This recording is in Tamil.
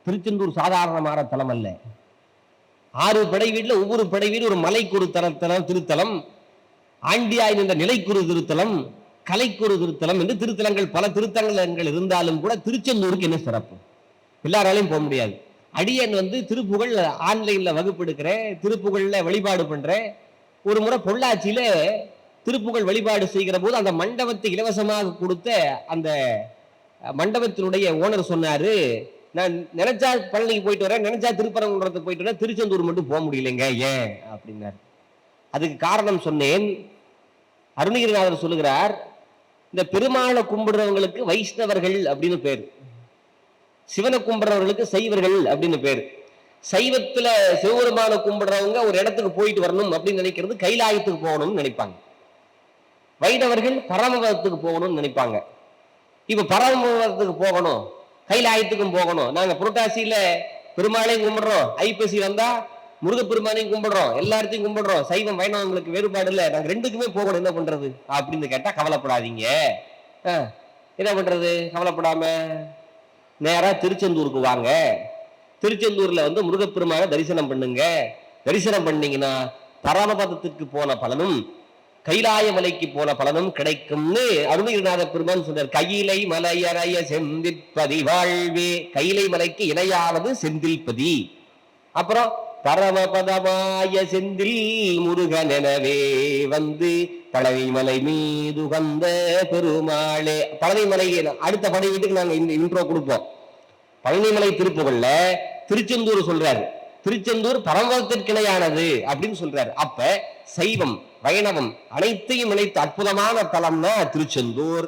திருச்செந்தூர் சாதாரணமான தலம் அல்ல. 6 படை வீட்டுல ஒவ்வொரு படை வீடு ஒரு மலைக்குறு தலத்தலம் திருத்தலம், ஆண்டியாய் நின்ற நிலைக்குறு திருத்தலம், கலைக்குறு திருத்தலம் என்று திருத்தலங்கள் பல திருத்தலங்கள் இருந்தாலும் கூட திருச்செந்தூருக்கு என்ன சிறப்பு? எல்லாராலையும் போக முடியாது. அடியன் திருப்புகழ் ஆன்லைன்ல வகுப்பு எடுக்கிறேன், திருப்புகழ்ல வழிபாடு பண்றேன். ஒரு முறை பொள்ளாச்சியில திருப்புகழ் வழிபாடு செய்கிற போது அந்த மண்டபத்தை இலவசமாக கொடுத்த அந்த மண்டபத்தினுடைய ஓனர் சொன்னாரு, நான் நினைச்சா பழனிக்கு போயிட்டு வரேன், நினைச்சா திருப்பரங்குன்றத்துக்கு போயிட்டு வரேன், திருச்செந்தூர் மட்டும் போக முடியலைங்க, ஏன் அப்படின்னாரு. அதுக்கு காரணம் சொன்னேன். அருணகிரிநாதர் சொல்லுகிறார், இந்த பெருமாளை கும்பிடுறவங்களுக்கு வைஷ்ணவர்கள் அப்படின்னு பேர், சிவனை கும்பிடுறவர்களுக்கு சைவர்கள் அப்படின்னு பேர். சைவத்துல சிவபெருமான கும்பிடுறவங்க ஒரு இடத்துக்கு போயிட்டு வரணும் அப்படின்னு நினைக்கிறது கைலாயத்துக்கு போகணும்னு நினைப்பாங்க. வைணவர்கள் பரமபதத்துக்கு போகணும்னு நினைப்பாங்க. இப்ப பரமபதத்துக்கு போகணும், கைலாயத்துக்கும் போகணும். நாங்க புரட்டாசியில பெருமாளையும் கும்பிடுறோம், ஐப்பசி வந்தா முருகப்பெருமானையும் கும்பிடுறோம், எல்லாத்தையும் கும்பிடுறோம். சைவம் வைணவங்களுக்கு வேறுபாடு இல்லை, நாங்க ரெண்டுக்குமே போகணும், என்ன பண்றது அப்படின்னு கேட்டா கவலைப்படாதீங்க. என்ன பண்றது? கவலைப்படாம நேரா திருச்செந்தூருக்கு வாங்க. திருச்செந்தூர்ல முருகப்பெருமான தரிசனம் பண்ணுங்க. தரிசனம் பண்ணீங்கன்னா பரமபதத்துக்கு போன பலனும் கைலாய மலைக்கு போன பலனும் கிடைக்கும்னு அருணகிரிநாத பெருமான் சொன்னார். கையிலை மலையறைய செந்தில்பதி வாழ்வே, கையிலை மலைக்கு இணையாவது செந்தில்பதி. அப்புறம் பரமபதமாய செந்தில் முருகன் எனவே பழனி மலை மீது வந்த பெருமாளே. பழனி மலை அடுத்த படை வீட்டுக்கு நாங்க இந்த இன்ட்ரோ கொடுப்போம். பழனிமலை திருப்புகள்ல திருச்செந்தூர் சொல்றாரு, திருச்செந்தூர் பரமபதத்திற்கு இணையானது அப்படின்னு சொல்றாரு. அப்ப சைவம் வைணவம் அனைத்தையும் இணைத்து அற்புதமான தலம்னா திருச்செந்தூர்.